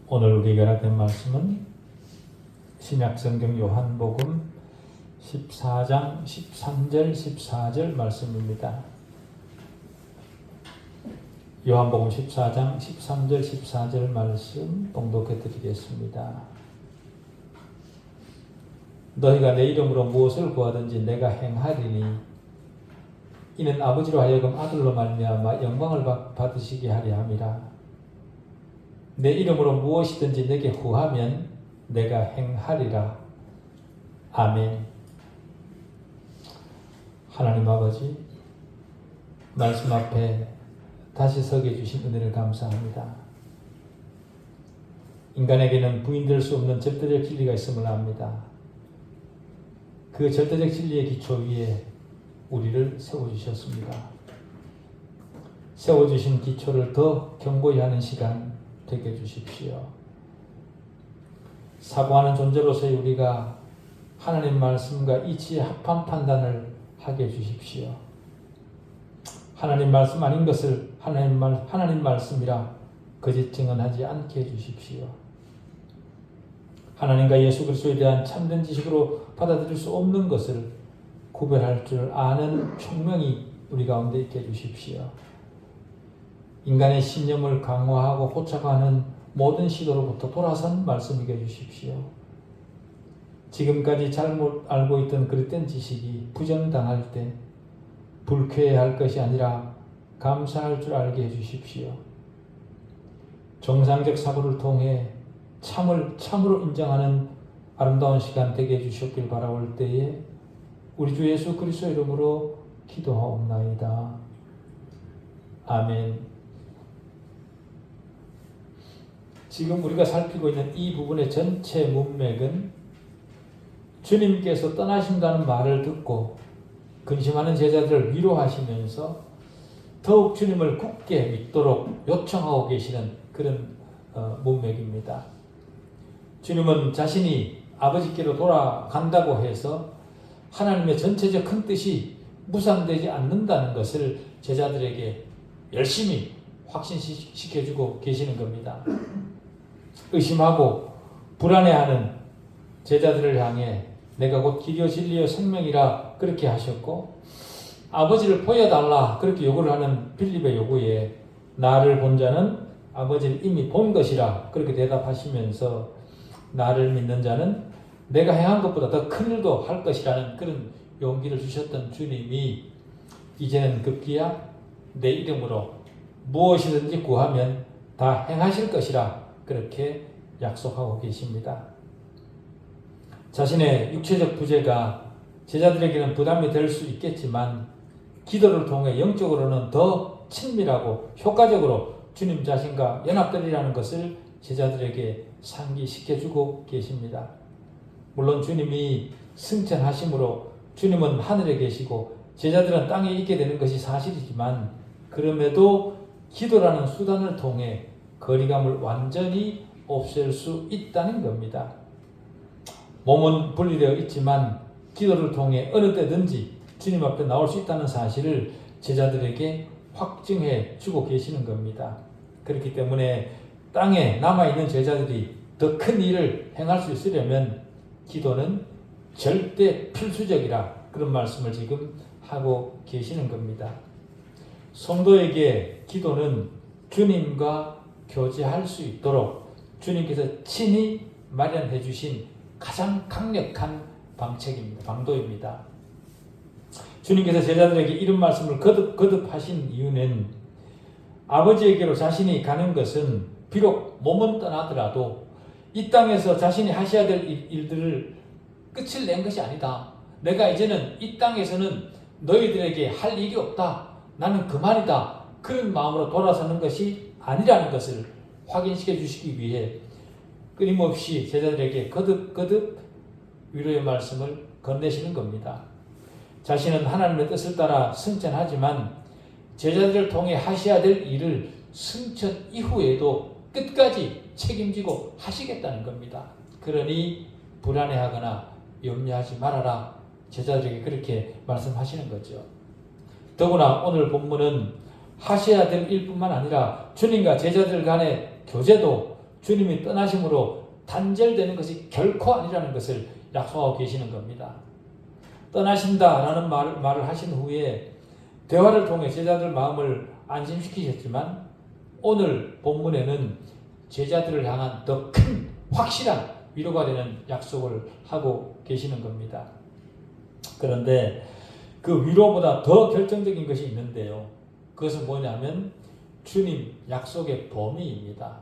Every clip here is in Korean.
오늘 우리가 읽은 말씀은 신약성경 요한복음 14장 13절 14절 말씀입니다. 요한복음 14장 13절 14절 말씀 봉독해 드리겠습니다. 너희가 내 이름으로 무엇을 구하든지 내가 행하리니 이는 아버지로 하여금 아들로 말미암아 영광을 받으시게 하려 함이라. 내 이름으로 무엇이든지 내게 구하면 내가 행하리라. 아멘. 하나님 아버지, 말씀 앞에 다시 서게 해주신 은혜를 감사합니다. 인간에게는 부인될 수 없는 절대적 진리가 있음을 압니다. 그 절대적 진리의 기초 위에 우리를 세워주셨습니다. 세워주신 기초를 더 견고히 하는 시간 되게 해주십시오. 사고하는 존재로서의 우리가 하나님 말씀과 이치에 합한 판단을 하게 해주십시오. 하나님 말씀 아닌 것을 하나님 말씀이라 거짓 증언하지 않게 해주십시오. 하나님과 예수 그리스도에 대한 참된 지식으로 받아들일 수 없는 것을 구별할 줄 아는 총명이 우리 가운데 있게 해주십시오. 인간의 신념을 강화하고 고착하는 모든 시도로부터 돌아선 말씀이게 해주십시오. 지금까지 잘못 알고 있던 그릇된 지식이 부정당할 때 불쾌해할 것이 아니라 감사할 줄 알게 해주십시오. 정상적 사고를 통해 참을 참으로 인정하는 아름다운 시간 되게 해주셨길 바라올 때에 우리 주 예수 그리스도 이름으로 기도하옵나이다. 아멘. 지금 우리가 살피고 있는 이 부분의 전체 문맥은 주님께서 떠나신다는 말을 듣고 근심하는 제자들을 위로하시면서 더욱 주님을 굳게 믿도록 요청하고 계시는 그런 문맥입니다. 주님은 자신이 아버지께로 돌아간다고 해서 하나님의 전체적 큰 뜻이 무산되지 않는다는 것을 제자들에게 열심히 확신시켜주고 계시는 겁니다. 의심하고 불안해하는 제자들을 향해 내가 곧 길이요 진리요 생명이라 그렇게 하셨고, 아버지를 보여달라 그렇게 요구를 하는 빌립의 요구에 나를 본 자는 아버지를 이미 본 것이라 그렇게 대답하시면서 나를 믿는 자는 내가 행한 것보다 더 큰 일도 할 것이라는 그런 용기를 주셨던 주님이 이제는 급기야 내 이름으로 무엇이든지 구하면 다 행하실 것이라 그렇게 약속하고 계십니다. 자신의 육체적 부재가 제자들에게는 부담이 될 수 있겠지만 기도를 통해 영적으로는 더 친밀하고 효과적으로 주님 자신과 연합되리라는 것을 제자들에게 상기시켜주고 계십니다. 물론 주님이 승천하심으로 주님은 하늘에 계시고 제자들은 땅에 있게 되는 것이 사실이지만, 그럼에도 기도라는 수단을 통해 거리감을 완전히 없앨 수 있다는 겁니다. 몸은 분리되어 있지만 기도를 통해 어느 때든지 주님 앞에 나올 수 있다는 사실을 제자들에게 확증해 주고 계시는 겁니다. 그렇기 때문에 땅에 남아있는 제자들이 더 큰 일을 행할 수 있으려면 기도는 절대 필수적이라 그런 말씀을 지금 하고 계시는 겁니다. 성도에게 기도는 주님과 교제할 수 있도록 주님께서 친히 마련해 주신 가장 강력한 방책입니다. 방도입니다. 주님께서 제자들에게 이런 말씀을 거듭하신 이유는 아버지에게로 자신이 가는 것은 비록 몸은 떠나더라도 이 땅에서 자신이 하셔야 될 일들을 끝을 낸 것이 아니다. 내가 이제는 이 땅에서는 너희들에게 할 일이 없다. 나는 그만이다. 그런 마음으로 돌아서는 것이 아니라는 것을 확인시켜 주시기 위해 끊임없이 제자들에게 거듭 위로의 말씀을 건네시는 겁니다. 자신은 하나님의 뜻을 따라 승천하지만 제자들을 통해 하셔야 될 일을 승천 이후에도 끝까지 책임지고 하시겠다는 겁니다. 그러니 불안해하거나 염려하지 말아라. 제자들에게 그렇게 말씀하시는 거죠. 더구나 오늘 본문은 하셔야 될 일뿐만 아니라 주님과 제자들 간의 교제도 주님이 떠나심으로 단절되는 것이 결코 아니라는 것을 약속하고 계시는 겁니다. 떠나신다라는 말을 하신 후에 대화를 통해 제자들 마음을 안심시키셨지만 오늘 본문에는 제자들을 향한 더 큰 확실한 위로가 되는 약속을 하고 계시는 겁니다. 그런데 그 위로보다 더 결정적인 것이 있는데요. 그것은 뭐냐면 주님 약속의 범위입니다.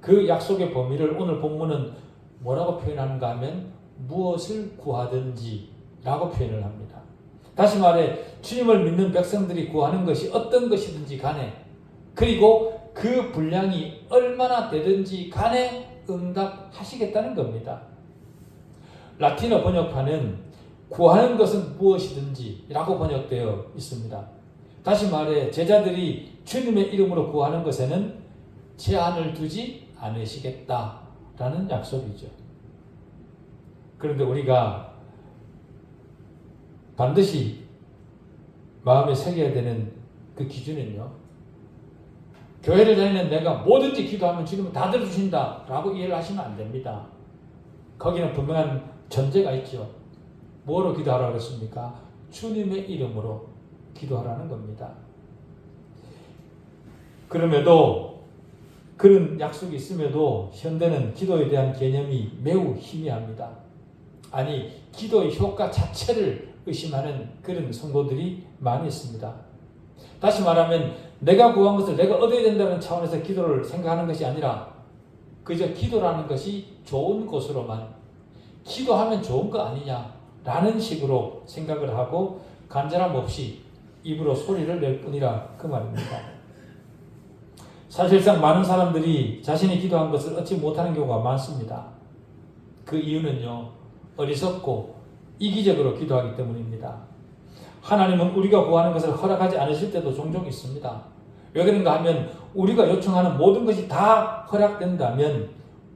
그 약속의 범위를 오늘 본문은 뭐라고 표현하는가 하면 무엇을 구하든지 라고 표현을 합니다. 다시 말해 주님을 믿는 백성들이 구하는 것이 어떤 것이든지 간에 그리고 그 분량이 얼마나 되든지 간에 응답하시겠다는 겁니다. 라틴어 번역판은 구하는 것은 무엇이든지 라고 번역되어 있습니다. 다시 말해 제자들이 주님의 이름으로 구하는 것에는 제한을 두지 않으시겠다라는 약속이죠. 그런데 우리가 반드시 마음에 새겨야 되는 그 기준은요. 교회를 다니는 내가 뭐든지 기도하면 주님은 다 들어주신다 라고 이해를 하시면 안 됩니다. 거기는 분명한 전제가 있죠. 뭐로 기도하라고 했습니까? 주님의 이름으로 기도하라는 겁니다. 그럼에도 그런 약속이 있음에도 현대는 기도에 대한 개념이 매우 희미합니다. 아니 기도의 효과 자체를 의심하는 그런 성도들이 많이 있습니다. 다시 말하면 내가 구한 것을 내가 얻어야 된다는 차원에서 기도를 생각하는 것이 아니라 그저 기도라는 것이 좋은 것으로만 기도하면 좋은 거 아니냐라는 식으로 생각을 하고 간절함 없이 입으로 소리를 낼 뿐이라 그 말입니다. 사실상 많은 사람들이 자신이 기도한 것을 얻지 못하는 경우가 많습니다. 그 이유는요. 어리석고 이기적으로 기도하기 때문입니다. 하나님은 우리가 구하는 것을 허락하지 않으실 때도 종종 있습니다. 왜 그런가 하면 우리가 요청하는 모든 것이 다 허락된다면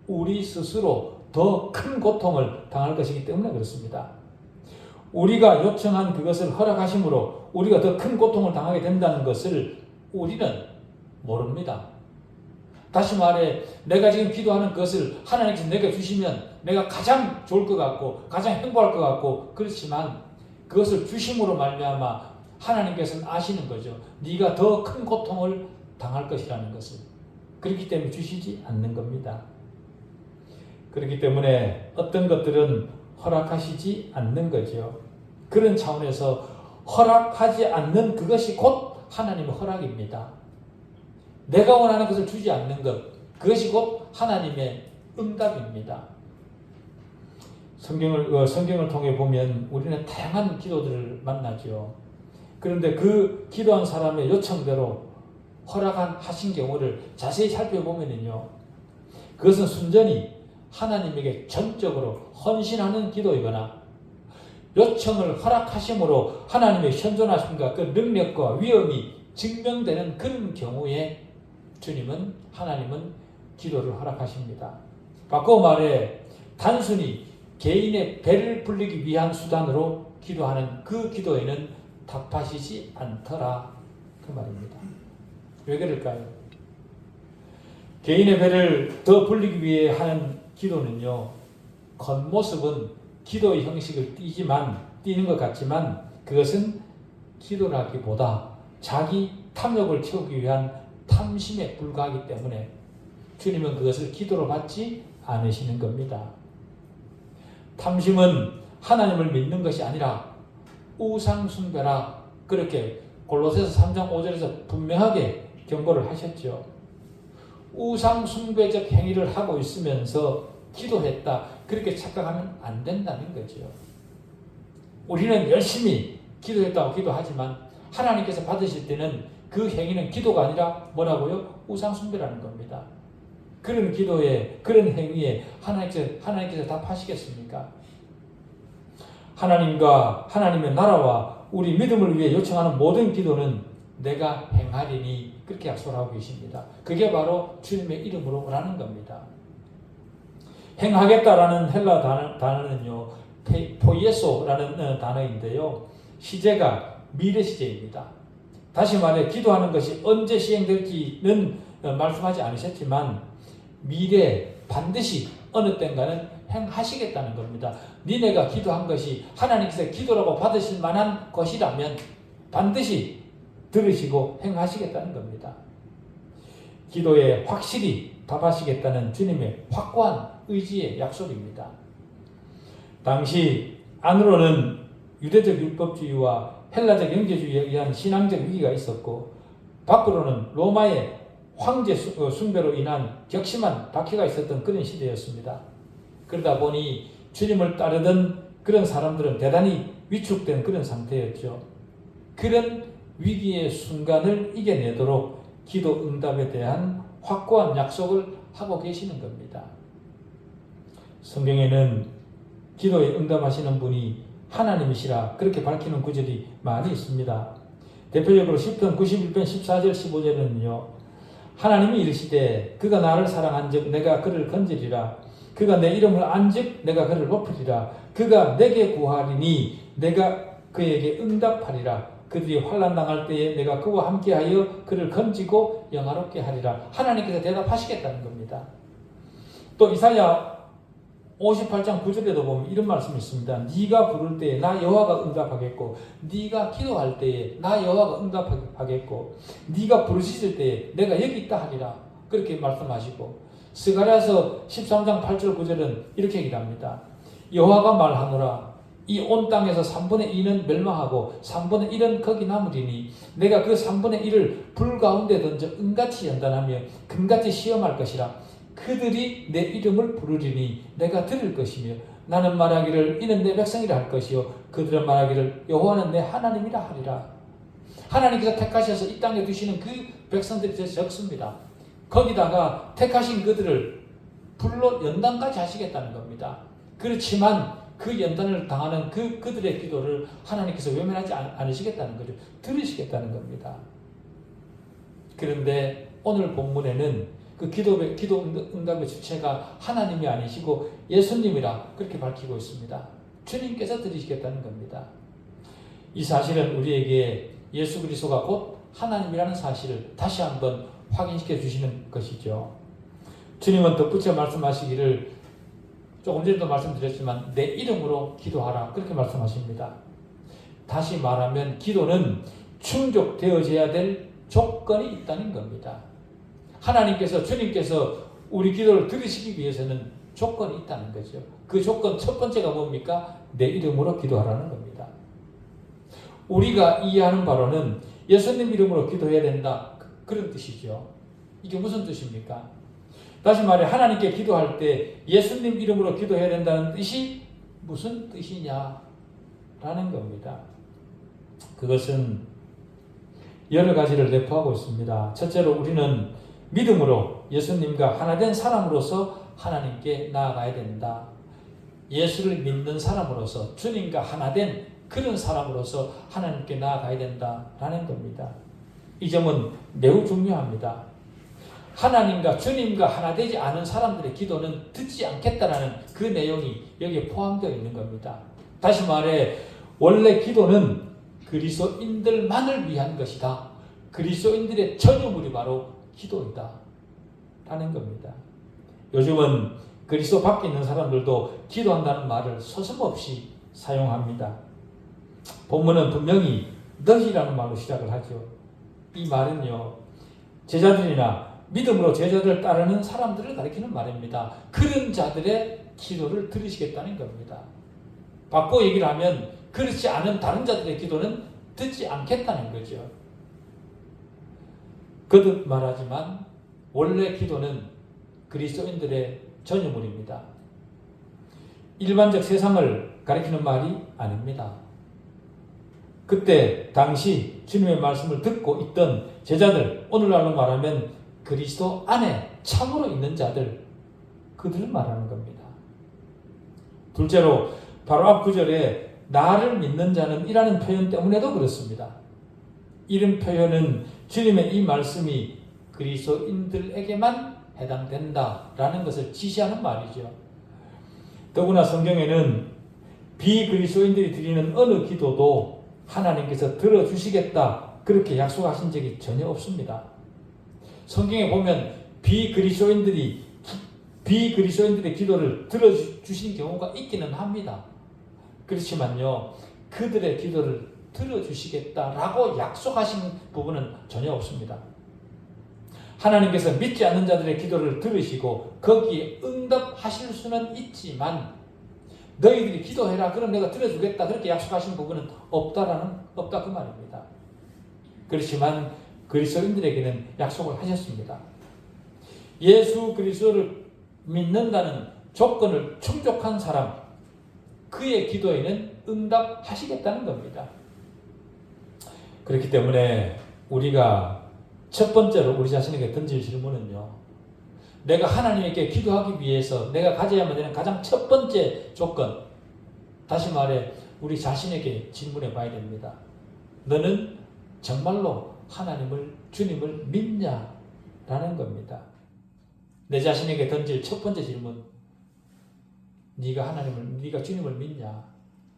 우리 스스로 더 큰 고통을 당할 것이기 때문에 그렇습니다. 우리가 요청한 그것을 허락하심으로 우리가 더 큰 고통을 당하게 된다는 것을 우리는 모릅니다. 다시 말해 내가 지금 기도하는 것을 하나님께서 내게 주시면 내가 가장 좋을 것 같고 가장 행복할 것 같고 그렇지만 그것을 주심으로 말미암아 하나님께서는 아시는 거죠. 네가 더 큰 고통을 당할 것이라는 것을. 그렇기 때문에 주시지 않는 겁니다. 그렇기 때문에 어떤 것들은 허락하시지 않는 거죠. 그런 차원에서 허락하지 않는 그것이 곧 하나님의 허락입니다. 내가 원하는 것을 주지 않는 것, 그것이 곧 하나님의 응답입니다. 성경을 통해 보면 우리는 다양한 기도들을 만나죠. 그런데 그 기도한 사람의 요청대로 허락하신 경우를 자세히 살펴보면요. 그것은 순전히 하나님에게 전적으로 헌신하는 기도이거나 요청을 허락하심으로 하나님의 현존하심과 그 능력과 위엄이 증명되는 그런 경우에 하나님은 기도를 허락하십니다. 바꿔 말해 단순히 개인의 배를 불리기 위한 수단으로 기도하는 그 기도에는 답하시지 않더라 그 말입니다. 왜 그럴까요? 개인의 배를 더 불리기 위해 하는 기도는요. 겉모습은 기도의 형식을 띠는 것 같지만 그것은 기도라기보다 자기 탐욕을 채우기 위한 탐심에 불과하기 때문에 주님은 그것을 기도로 받지 않으시는 겁니다. 탐심은 하나님을 믿는 것이 아니라 우상숭배라 그렇게 골로새서 3장 5절에서 분명하게 경고를 하셨죠. 우상숭배적 행위를 하고 있으면서 기도했다 그렇게 착각하면 안 된다는 거죠. 우리는 열심히 기도했다고 기도하지만 하나님께서 받으실 때는 그 행위는 기도가 아니라 뭐라고요? 우상숭배라는 겁니다. 그런 기도에 그런 행위에 하나님께서 답하시겠습니까? 하나님과 하나님의 나라와 우리 믿음을 위해 요청하는 모든 기도는 내가 행하리니 그렇게 약속을 하고 계십니다. 그게 바로 주님의 이름으로라는 겁니다. 행하겠다라는 헬라 단어는요. 포이에소라는 단어인데요. 시제가 미래 시제입니다. 다시 말해 기도하는 것이 언제 시행될지는 말씀하지 않으셨지만 미래 반드시 어느 땐가는 행하시겠다는 겁니다. 니네가 기도한 것이 하나님께서 기도라고 받으실 만한 것이라면 반드시 들으시고 행하시겠다는 겁니다. 기도에 확실히 답하시겠다는 주님의 확고한 의지의 약속입니다. 당시 안으로는 유대적 율법주의와 헬라적 영재주의에 의한 신앙적 위기가 있었고, 밖으로는 로마의 황제 숭배로 인한 격심한 박해가 있었던 그런 시대였습니다. 그러다 보니 주님을 따르던 그런 사람들은 대단히 위축된 그런 상태였죠. 그런 위기의 순간을 이겨내도록 기도 응답에 대한 확고한 약속을 하고 계시는 겁니다. 성경에는 기도에 응답하시는 분이 하나님이시라 그렇게 밝히는 구절이 많이 있습니다. 대표적으로 시편 91편 14절 15절은요. 하나님이 이르시되 그가 나를 사랑한즉 내가 그를 건지리라. 그가 내 이름을 안즉 내가 그를 높이리라. 그가 내게 구하리니 내가 그에게 응답하리라. 그들이 환난 당할 때에 내가 그와 함께하여 그를 건지고 영화롭게 하리라. 하나님께서 대답하시겠다는 겁니다. 또 이사야 58장 9절에도 보면 이런 말씀이 있습니다. 네가 부를 때에 나 여호와가 응답하겠고, 네가 기도할 때에 나 여호와가 응답하겠고, 네가 부르짖을 때에 내가 여기 있다 하리라. 그렇게 말씀하시고, 스가랴서 13장 8절 9절은 이렇게 얘기합니다. 여호와가 말하노라. 이 온 땅에서 3분의 2는 멸망하고 3분의 1은 거기 남으리니 내가 그 3분의 1을 불 가운데 던져 은같이 연단하며 금같이 시험할 것이라. 그들이 내 이름을 부르리니 내가 들을 것이며 나는 말하기를 이는 내 백성이라 할 것이요 그들은 말하기를 여호와는 내 하나님이라 하리라. 하나님께서 택하셔서 이 땅에 두시는 그 백성들이 적습니다. 거기다가 택하신 그들을 불로 연단까지 하시겠다는 겁니다. 그렇지만 그 연단을 당하는 그들의 기도를 하나님께서 외면하지 않으시겠다는 거죠. 들으시겠다는 겁니다. 그런데 오늘 본문에는 그 기도 응답의 주체가 하나님이 아니시고 예수님이라 그렇게 밝히고 있습니다. 주님께서 들으시겠다는 겁니다. 이 사실은 우리에게 예수 그리스도가 곧 하나님이라는 사실을 다시 한번 확인시켜 주시는 것이죠. 주님은 덧붙여 말씀하시기를 조금 전에도 말씀드렸지만 내 이름으로 기도하라 그렇게 말씀하십니다. 다시 말하면 기도는 충족되어져야 될 조건이 있다는 겁니다. 하나님께서 주님께서 우리 기도를 들으시기 위해서는 조건이 있다는 거죠. 그 조건 첫 번째가 뭡니까? 내 이름으로 기도하라는 겁니다. 우리가 이해하는 바로는 예수님 이름으로 기도해야 된다 그런 뜻이죠. 이게 무슨 뜻입니까? 다시 말해 하나님께 기도할 때 예수님 이름으로 기도해야 된다는 뜻이 무슨 뜻이냐라는 겁니다. 그것은 여러 가지를 내포하고 있습니다. 첫째로 우리는 믿음으로 예수님과 하나된 사람으로서 하나님께 나아가야 된다. 예수를 믿는 사람으로서 주님과 하나된 그런 사람으로서 하나님께 나아가야 된다라는 겁니다. 이 점은 매우 중요합니다. 하나님과 주님과 하나 되지 않은 사람들의 기도는 듣지 않겠다라는 그 내용이 여기에 포함되어 있는 겁니다. 다시 말해 원래 기도는 그리스도인들만을 위한 것이다. 그리스도인들의 전유물이 바로 기도이다 라는 겁니다. 요즘은 그리스도 밖에 있는 사람들도 기도한다는 말을 서슴없이 사용합니다. 본문은 분명히 너희라는 말로 시작을 하죠. 이 말은요 제자들이나 믿음으로 제자들을 따르는 사람들을 가리키는 말입니다. 그런 자들의 기도를 들으시겠다는 겁니다. 바꿔 얘기를 하면 그렇지 않은 다른 자들의 기도는 듣지 않겠다는 거죠. 거듭 말하지만 원래 기도는 그리스도인들의 전유물입니다. 일반적 세상을 가리키는 말이 아닙니다. 그때 당시 주님의 말씀을 듣고 있던 제자들, 오늘날로 말하면 그리스도 안에 참으로 있는 자들, 그들을 말하는 겁니다. 둘째로 바로 앞 구절에 나를 믿는 자는 이라는 표현 때문에도 그렇습니다. 이런 표현은 주님의 이 말씀이 그리스도인들에게만 해당된다라는 것을 지시하는 말이죠. 더구나 성경에는 비그리스도인들이 드리는 어느 기도도 하나님께서 들어주시겠다 그렇게 약속하신 적이 전혀 없습니다. 성경에 보면 비그리스도인들이 비그리스도인들의 기도를 들어주신 경우가 있기는 합니다. 그렇지만요, 그들의 기도를 들어주시겠다라고 약속하신 부분은 전혀 없습니다. 하나님께서 믿지 않는 자들의 기도를 들으시고 거기에 응답하실 수는 있지만 너희들이 기도해라 그럼 내가 들어주겠다 그렇게 약속하신 부분은 없다 그 말입니다. 그렇지만 그리스도인들에게는 약속을 하셨습니다. 예수 그리스도를 믿는다는 조건을 충족한 사람, 그의 기도에는 응답하시겠다는 겁니다. 그렇기 때문에 우리가 첫 번째로 우리 자신에게 던질 질문은요, 내가 하나님께 기도하기 위해서 내가 가져야만 되는 가장 첫 번째 조건, 다시 말해 우리 자신에게 질문해 봐야 됩니다. 너는 정말로 하나님을, 주님을 믿냐? 라는 겁니다. 내 자신에게 던질 첫 번째 질문, 네가 주님을 믿냐?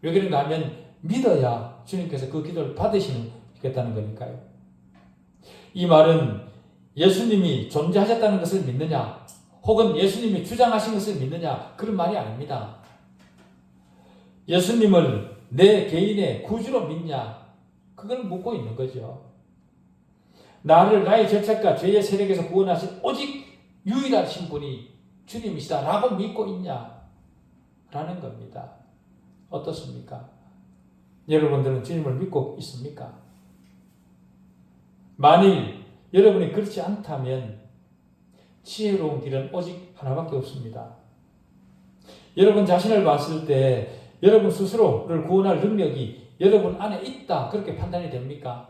왜 그런가 하면 믿어야 주님께서 그 기도를 받으시겠다는 거니까요. 이 말은 예수님이 존재하셨다는 것을 믿느냐, 혹은 예수님이 주장하신 것을 믿느냐, 그런 말이 아닙니다. 예수님을 내 개인의 구주로 믿냐, 그걸 묻고 있는 거죠. 나를 나의 죄책과 죄의 세력에서 구원하신 오직 유일하신 분이 주님이시다라고 믿고 있냐? 라는 겁니다. 어떻습니까? 여러분들은 주님을 믿고 있습니까? 만일 여러분이 그렇지 않다면 지혜로운 길은 오직 하나밖에 없습니다. 여러분 자신을 봤을 때 여러분 스스로를 구원할 능력이 여러분 안에 있다 그렇게 판단이 됩니까?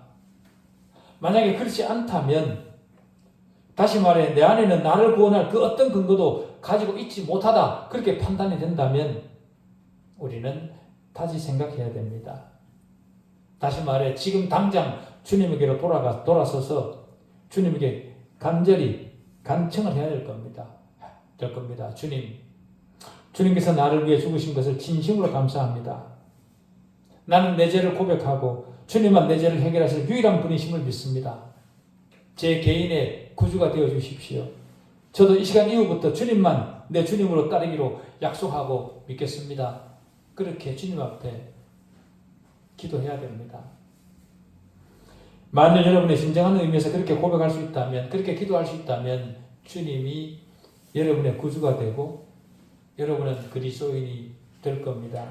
만약에 그렇지 않다면, 다시 말해 내 안에는 나를 구원할 그 어떤 근거도 가지고 있지 못하다 그렇게 판단이 된다면 우리는 다시 생각해야 됩니다. 다시 말해 지금 당장 주님에게로 돌아서서 주님에게 간절히 간청을 해야 될 겁니다. 주님께서 나를 위해 죽으신 것을 진심으로 감사합니다. 나는 내 죄를 고백하고 주님만 내 죄를 해결하실 유일한 분이심을 믿습니다. 제 개인의 구주가 되어 주십시오. 저도 이 시간 이후부터 주님만 내 주님으로 따르기로 약속하고 믿겠습니다. 그렇게 주님 앞에 기도해야 됩니다. 만일 여러분의 진정한 의미에서 그렇게 고백할 수 있다면, 그렇게 기도할 수 있다면 주님이 여러분의 구주가 되고 여러분은 그리스도인이 될 겁니다.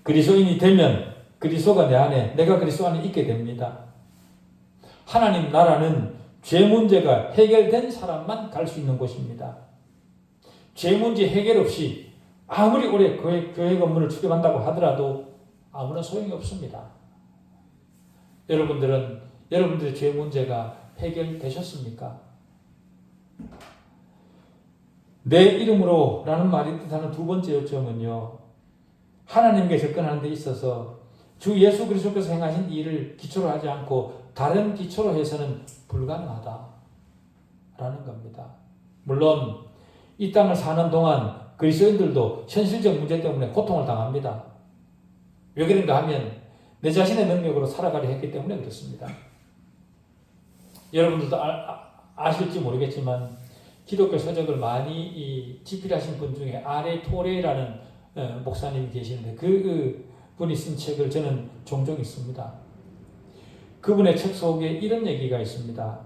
그리스도인이 되면 그리스도가 내 안에, 내가 그리스도 안에 있게 됩니다. 하나님 나라는 죄 문제가 해결된 사람만 갈 수 있는 곳입니다. 죄 문제 해결 없이 아무리 오래 교회 건물을 출입한다고 하더라도 아무런 소용이 없습니다. 여러분들의 죄 문제가 해결되셨습니까? 내 이름으로 라는 말이 뜻하는 두 번째 요점은요, 하나님께 접근하는 데 있어서 주 예수 그리스도께서 행하신 일을 기초로 하지 않고 다른 기초로 해서는 불가능하다 라는 겁니다. 물론 이 땅을 사는 동안 그리스도인들도 현실적 문제 때문에 고통을 당합니다. 왜 그런가 하면 내 자신의 능력으로 살아가려 했기 때문에 그렇습니다. 여러분들도 아실지 모르겠지만 기독교 서적을 많이 집필하신 분 중에 아레 토레라는 목사님이 계시는데 그 분이 쓴 책을 저는 종종 읽습니다. 그분의 책 속에 이런 얘기가 있습니다.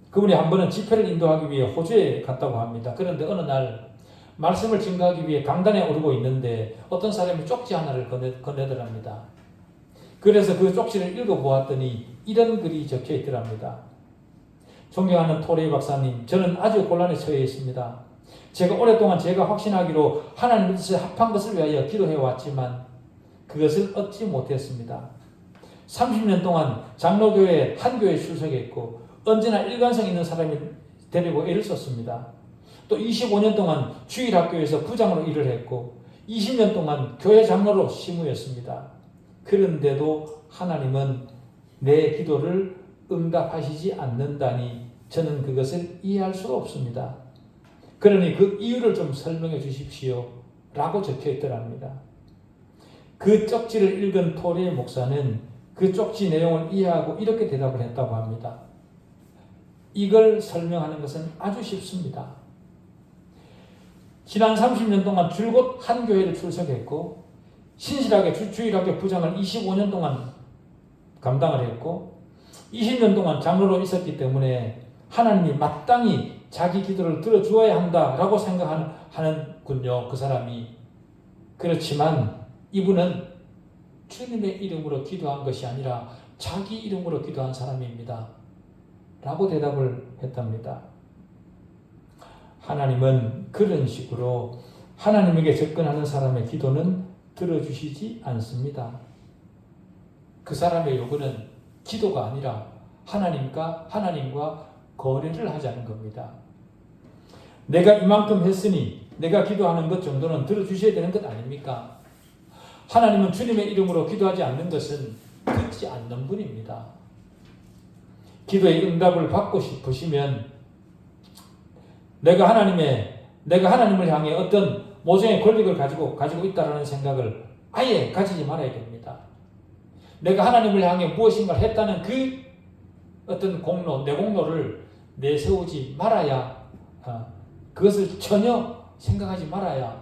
그분이 한 번은 집회를 인도하기 위해 호주에 갔다고 합니다. 그런데 어느 날 말씀을 증거하기 위해 강단에 오르고 있는데 어떤 사람이 쪽지 하나를 건네더랍니다. 그래서 그 쪽지를 읽어보았더니 이런 글이 적혀 있더랍니다. 존경하는 토레이 박사님, 저는 아주 곤란에 처해 있습니다. 제가 오랫동안 제가 확신하기로 하나님의 뜻에 합한 것을 위하여 기도해 왔지만 그것을 얻지 못했습니다. 30년 동안 장로교회 한 교회에 출석했고 언제나 일관성 있는 사람이 되려고 애를 썼습니다. 또 25년 동안 주일학교에서 부장으로 일을 했고 20년 동안 교회 장로로 시무였습니다. 그런데도 하나님은 내 기도를 응답하시지 않는다니 저는 그것을 이해할 수가 없습니다. 그러니 그 이유를 좀 설명해 주십시오 라고 적혀 있더랍니다. 그 쪽지를 읽은 토레이 목사는 그 쪽지 내용을 이해하고 이렇게 대답을 했다고 합니다. 이걸 설명하는 것은 아주 쉽습니다. 지난 30년 동안 줄곧 한 교회를 출석했고 신실하게 주일학교 부장을 25년 동안 감당을 했고 20년 동안 장로로 있었기 때문에 하나님이 마땅히 자기 기도를 들어주어야 한다라고 생각하는군요. 그 사람이. 그렇지만 이분은 주님의 이름으로 기도한 것이 아니라 자기 이름으로 기도한 사람입니다. 라고 대답을 했답니다. 하나님은 그런 식으로 하나님에게 접근하는 사람의 기도는 들어주시지 않습니다. 그 사람의 요구는 기도가 아니라 하나님과 거래를 하자는 겁니다. 내가 이만큼 했으니 내가 기도하는 것 정도는 들어주셔야 되는 것 아닙니까? 하나님은 주님의 이름으로 기도하지 않는 것은 듣지 않는 분입니다. 기도의 응답을 받고 싶으시면 내가 하나님을 향해 어떤 모종의 권력을 가지고 있다라는 생각을 아예 가지지 말아야 됩니다. 내가 하나님을 향해 무엇인가 했다는 그 어떤 내 공로를 내세우지 말아야, 그것을 전혀 생각하지 말아야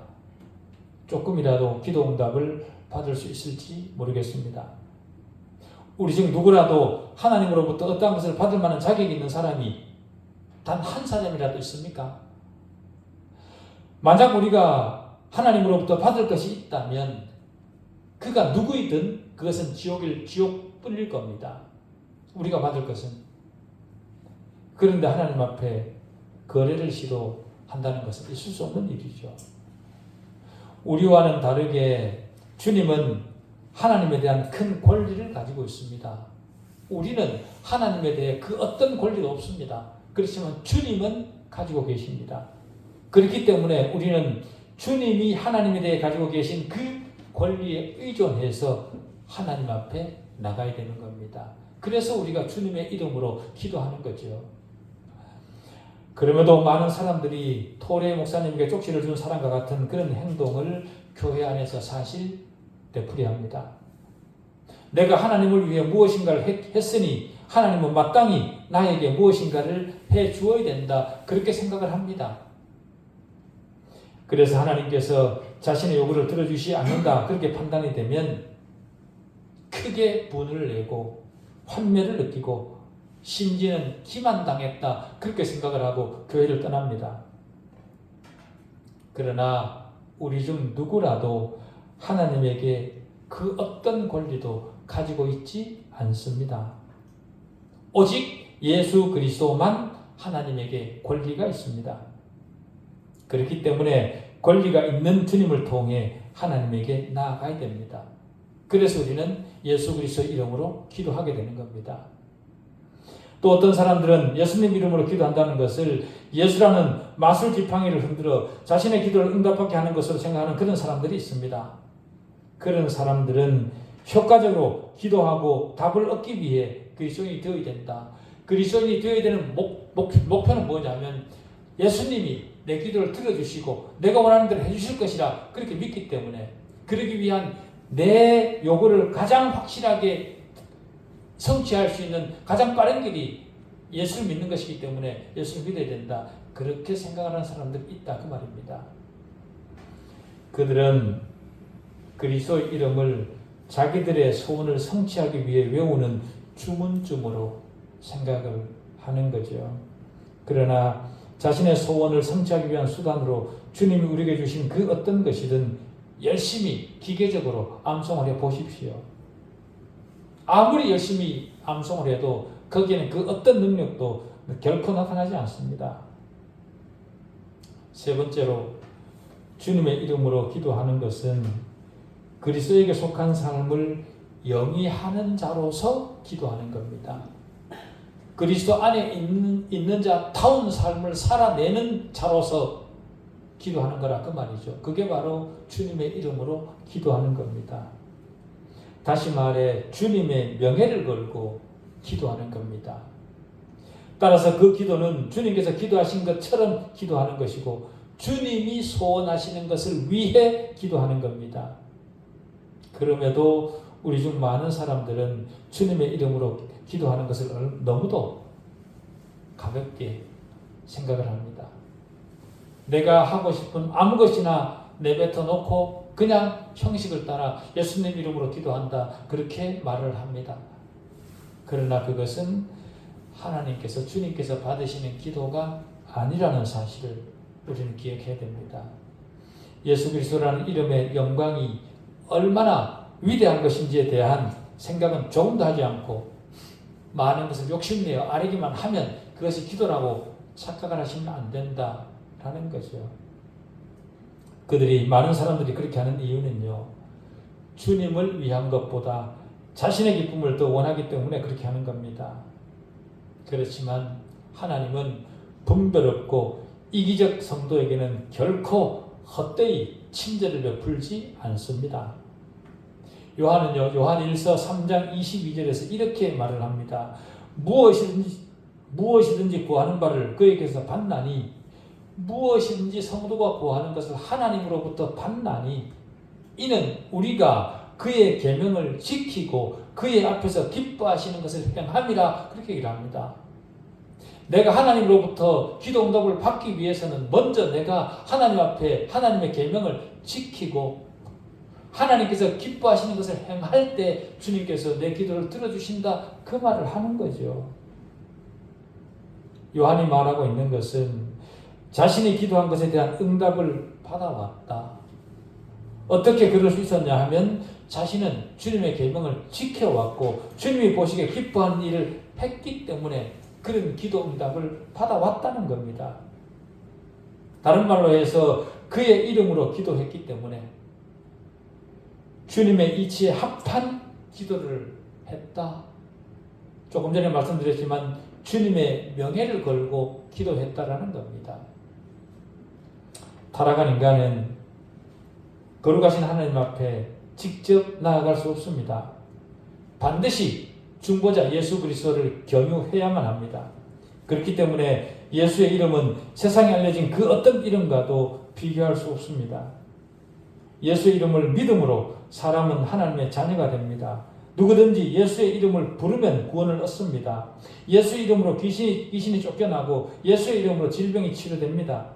조금이라도 기도 응답을 받을 수 있을지 모르겠습니다. 우리 중 누구라도 하나님으로부터 어떠한 것을 받을 만한 자격이 있는 사람이 단 한 사람이라도 있습니까? 만약 우리가 하나님으로부터 받을 것이 있다면 그가 누구이든 그것은 지옥뿐일 겁니다. 우리가 받을 것은. 그런데 하나님 앞에 거래를 시도한다는 것은 있을 수 없는 일이죠. 우리와는 다르게 주님은 하나님에 대한 큰 권리를 가지고 있습니다. 우리는 하나님에 대해 그 어떤 권리도 없습니다. 그렇지만 주님은 가지고 계십니다. 그렇기 때문에 우리는 주님이 하나님에 대해 가지고 계신 그 권리에 의존해서 하나님 앞에 나가야 되는 겁니다. 그래서 우리가 주님의 이름으로 기도하는 거죠. 그럼에도 많은 사람들이 토레 목사님에게 쪽지를 준 사람과 같은 그런 행동을 교회 안에서 사실 되풀이합니다. 내가 하나님을 위해 무엇인가를 했으니 하나님은 마땅히 나에게 무엇인가를 해 주어야 된다. 그렇게 생각을 합니다. 그래서 하나님께서 자신의 요구를 들어주시지 않는다. 그렇게 판단이 되면 크게 분을 내고 환멸을 느끼고 심지어는 기만당했다. 그렇게 생각을 하고 교회를 떠납니다. 그러나 우리 중 누구라도 하나님에게 그 어떤 권리도 가지고 있지 않습니다. 오직 예수 그리스도만 하나님에게 권리가 있습니다. 그렇기 때문에 권리가 있는 주님을 통해 하나님에게 나아가야 됩니다. 그래서 우리는 예수 그리스도의 이름으로 기도하게 되는 겁니다. 또 어떤 사람들은 예수님 이름으로 기도한다는 것을 예수라는 마술 지팡이를 흔들어 자신의 기도를 응답받게 하는 것으로 생각하는 그런 사람들이 있습니다. 그런 사람들은 효과적으로 기도하고 답을 얻기 위해 그리스도인이 되어야 된다. 그리스도인이 되어야 되는 목표는 뭐냐면 예수님이 내 기도를 들어주시고 내가 원하는 대로 해주실 것이라 그렇게 믿기 때문에 그러기 위한 내 요구를 가장 확실하게 성취할 수 있는 가장 빠른 길이 예수를 믿는 것이기 때문에 예수를 믿어야 된다. 그렇게 생각하는 사람들이 있다. 그 말입니다. 그들은 그리스도의 이름을 자기들의 소원을 성취하기 위해 외우는 주문쯤으로 생각을 하는 거죠. 그러나 자신의 소원을 성취하기 위한 수단으로 주님이 우리에게 주신 그 어떤 것이든 열심히 기계적으로 암송을 해 보십시오. 아무리 열심히 암송을 해도 거기에는 그 어떤 능력도 결코 나타나지 않습니다. 세 번째로 주님의 이름으로 기도하는 것은 그리스도에게 속한 삶을 영위하는 자로서 기도하는 겁니다. 그리스도 안에 있는 자다운 삶을 살아내는 자로서 기도하는 거라 그 말이죠. 그게 바로 주님의 이름으로 기도하는 겁니다. 다시 말해 주님의 명예를 걸고 기도하는 겁니다. 따라서 그 기도는 주님께서 기도하신 것처럼 기도하는 것이고 주님이 소원하시는 것을 위해 기도하는 겁니다. 그럼에도 우리 중 많은 사람들은 주님의 이름으로 기도하는 것을 너무도 가볍게 생각을 합니다. 내가 하고 싶은 아무 것이나 내뱉어 놓고 그냥 형식을 따라 예수님 이름으로 기도한다. 그렇게 말을 합니다. 그러나 그것은 하나님께서 주님께서 받으시는 기도가 아니라는 사실을 우리는 기억해야 됩니다. 예수 그리스도라는 이름의 영광이 얼마나 위대한 것인지에 대한 생각은 조금도 하지 않고 많은 것을 욕심내어 아뢰기만 하면 그것이 기도라고 착각을 하시면 안 된다라는 거죠. 많은 사람들이 그렇게 하는 이유는요, 주님을 위한 것보다 자신의 기쁨을 더 원하기 때문에 그렇게 하는 겁니다. 그렇지만 하나님은 분별없고 이기적 성도에게는 결코 헛되이 친절을 베풀지 않습니다. 요한 1서 3장 22절에서 이렇게 말을 합니다. 무엇이든지 구하는 바를 그에게서 받나니 무엇이든지 성도가 구하는 것을 하나님으로부터 받나니 이는 우리가 그의 계명을 지키고 그의 앞에서 기뻐하시는 것을 행함이라. 그렇게 얘기를 합니다. 내가 하나님으로부터 기도 응답을 받기 위해서는 먼저 내가 하나님 앞에 하나님의 계명을 지키고 하나님께서 기뻐하시는 것을 행할 때 주님께서 내 기도를 들어주신다. 그 말을 하는 거죠. 요한이 말하고 있는 것은 자신이 기도한 것에 대한 응답을 받아왔다. 어떻게 그럴 수 있었냐 하면 자신은 주님의 계명을 지켜왔고 주님이 보시기에 기뻐하는 일을 했기 때문에 그런 기도 응답을 받아왔다는 겁니다. 다른 말로 해서 그의 이름으로 기도했기 때문에 주님의 이치에 합한 기도를 했다. 조금 전에 말씀드렸지만 주님의 명예를 걸고 기도했다라는 겁니다. 타락한 인간은 거룩하신 하나님 앞에 직접 나아갈 수 없습니다. 반드시 중보자 예수 그리스도를 경유해야만 합니다. 그렇기 때문에 예수의 이름은 세상에 알려진 그 어떤 이름과도 비교할 수 없습니다. 예수의 이름을 믿음으로 사람은 하나님의 자녀가 됩니다. 누구든지 예수의 이름을 부르면 구원을 얻습니다. 예수의 이름으로 귀신이 쫓겨나고 예수의 이름으로 질병이 치료됩니다.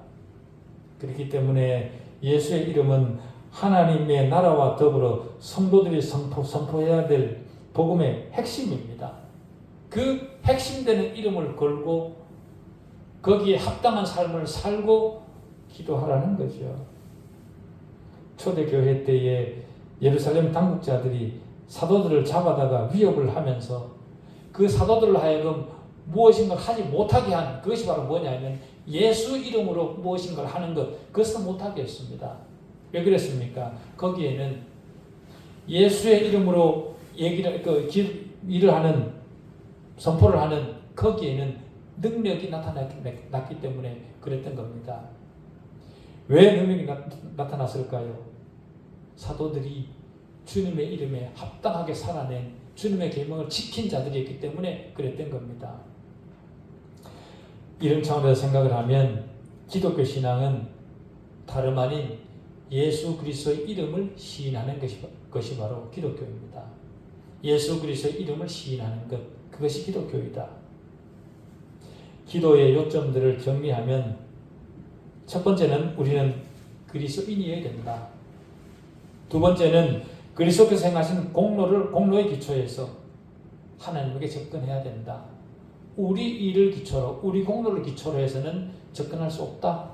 그렇기 때문에 예수의 이름은 하나님의 나라와 더불어 성도들이 선포해야 될 복음의 핵심입니다. 그 핵심되는 이름을 걸고 거기에 합당한 삶을 살고 기도하라는 거죠. 초대교회 때에 예루살렘 당국자들이 사도들을 잡아다가 위협을 하면서 그 사도들을 하여금 무엇인가 하지 못하게 한 그것이 바로 뭐냐면 예수 이름으로 무엇인가를 하는 것, 그것을 못하게 했습니다. 왜 그랬습니까? 거기에는 예수의 이름으로 일을 하는, 선포를 하는 거기에는 능력이 나타났기 때문에 그랬던 겁니다. 왜 능력이 나타났을까요? 사도들이 주님의 이름에 합당하게 살아낸 주님의 계명을 지킨 자들이었기 때문에 그랬던 겁니다. 이런 차원에서 생각을 하면 기독교 신앙은 다름 아닌 예수 그리스도의 이름을 시인하는 것이 바로 기독교입니다. 예수 그리스도의 이름을 시인하는 것, 그것이 기독교이다. 기도의 요점들을 정리하면 첫 번째는 우리는 그리스도인이어야 된다. 두 번째는 그리스도께서 행하신 공로의 기초에서 하나님에게 접근해야 된다. 우리 일을 기초로, 우리 공로를 기초로 해서는 접근할 수 없다.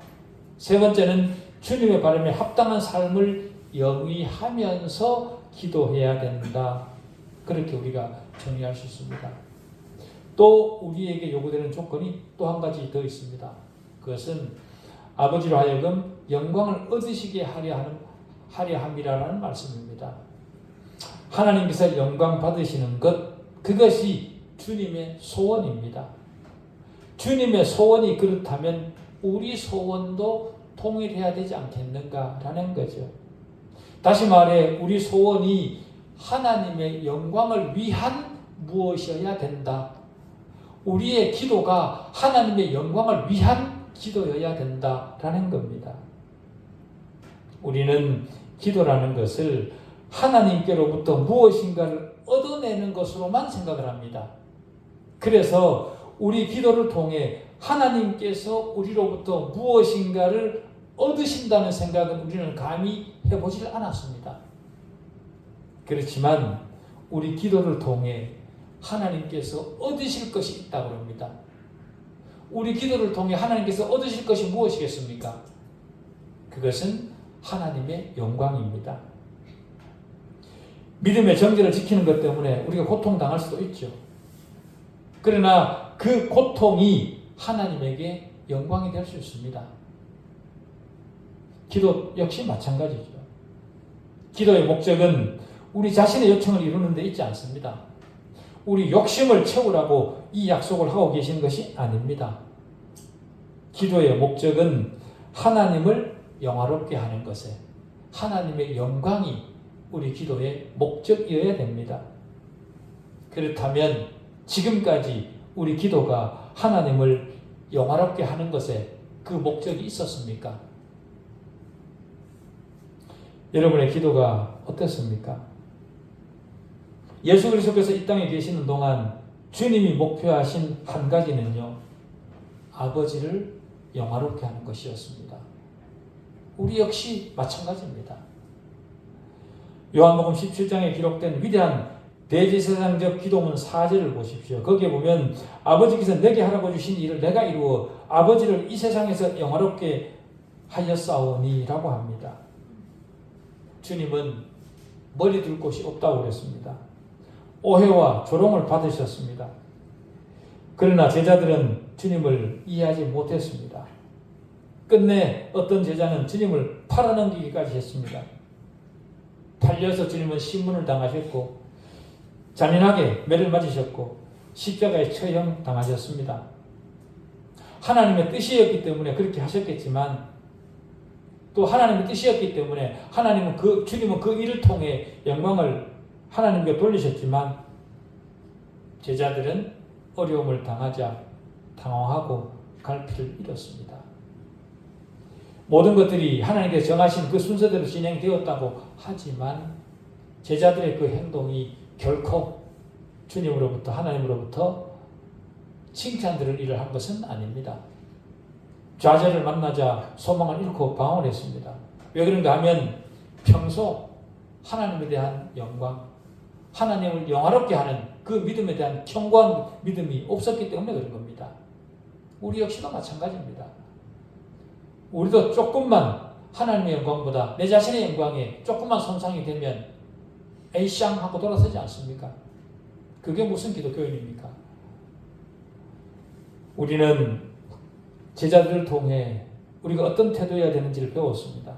세 번째는 주님의 바람에 합당한 삶을 영위하면서 기도해야 된다. 그렇게 우리가 정리할 수 있습니다. 또 우리에게 요구되는 조건이 또 한 가지 더 있습니다. 그것은 아버지로 하여금 영광을 얻으시게 하려 함이라는 말씀입니다. 하나님께서 영광 받으시는 것, 그것이 주님의 소원입니다. 주님의 소원이 그렇다면 우리 소원도 통일해야 되지 않겠는가라는 거죠. 다시 말해 우리 소원이 하나님의 영광을 위한 무엇이어야 된다. 우리의 기도가 하나님의 영광을 위한 기도여야 된다라는 겁니다. 우리는 기도라는 것을 하나님께로부터 무엇인가를 얻어내는 것으로만 생각을 합니다. 그래서 우리 기도를 통해 하나님께서 우리로부터 무엇인가를 얻으신다는 생각은 우리는 감히 해보질 않았습니다. 그렇지만 우리 기도를 통해 하나님께서 얻으실 것이 있다고 합니다. 우리 기도를 통해 하나님께서 얻으실 것이 무엇이겠습니까? 그것은 하나님의 영광입니다. 믿음의 정죄를 지키는 것 때문에 우리가 고통당할 수도 있죠. 그러나 그 고통이 하나님에게 영광이 될 수 있습니다. 기도 역시 마찬가지죠. 기도의 목적은 우리 자신의 요청을 이루는 데 있지 않습니다. 우리 욕심을 채우라고 이 약속을 하고 계신 것이 아닙니다. 기도의 목적은 하나님을 영화롭게 하는 것에 하나님의 영광이 우리 기도의 목적이어야 됩니다. 그렇다면 지금까지 우리 기도가 하나님을 영화롭게 하는 것에 그 목적이 있었습니까? 여러분의 기도가 어땠습니까? 예수 그리스도께서 이 땅에 계시는 동안 주님이 목표하신 한 가지는요, 아버지를 영화롭게 하는 것이었습니다. 우리 역시 마찬가지입니다. 요한복음 17장에 기록된 위대한 대제사장적 기도문 4절을 보십시오. 거기에 보면 아버지께서 내게 하라고 주신 일을 내가 이루어 아버지를 이 세상에서 영화롭게 하였사오니 라고 합니다. 주님은 머리 둘 곳이 없다고 그랬습니다. 오해와 조롱을 받으셨습니다. 그러나 제자들은 주님을 이해하지 못했습니다. 끝내 어떤 제자는 주님을 팔아넘기기까지 했습니다. 팔려서 주님은 신문을 당하셨고 잔인하게 매를 맞으셨고 십자가에 처형당하셨습니다. 하나님의 뜻이었기 때문에 그렇게 하셨겠지만 또 하나님의 뜻이었기 때문에 주님은 그 일을 통해 영광을 하나님께 돌리셨지만 제자들은 어려움을 당하자 당황하고 갈피를 잃었습니다. 모든 것들이 하나님께서 정하신 그 순서대로 진행되었다고 하지만 제자들의 그 행동이 결코 주님으로부터 하나님으로부터 칭찬 들을 일을 한 것은 아닙니다. 좌절을 만나자 소망을 잃고 방황을 했습니다. 왜 그런가 하면 평소 하나님에 대한 영광, 하나님을 영화롭게 하는 그 믿음에 대한 견고한 믿음이 없었기 때문에 그런 겁니다. 우리 역시도 마찬가지입니다. 우리도 조금만 하나님의 영광보다 내 자신의 영광에 조금만 손상이 되면 에이쌍 하고 돌아서지 않습니까? 그게 무슨 기독교인입니까? 우리는 제자들을 통해 우리가 어떤 태도여야 되는지를 배웠습니다.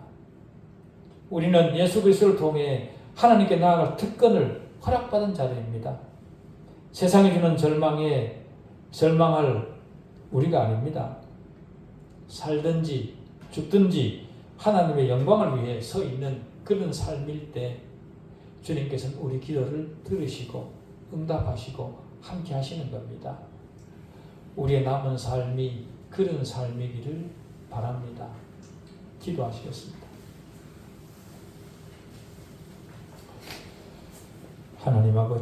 우리는 예수 그리스도를 통해 하나님께 나아갈 특권을 허락받은 자들입니다. 세상이 주는 절망에 절망할 우리가 아닙니다. 살든지 죽든지 하나님의 영광을 위해 서 있는 그런 삶일 때 주님께서는 우리 기도를 들으시고 응답하시고 함께 하시는 겁니다. 우리의 남은 삶이 그런 삶이기를 바랍니다. 기도하시겠습니다. 하나님 아버지,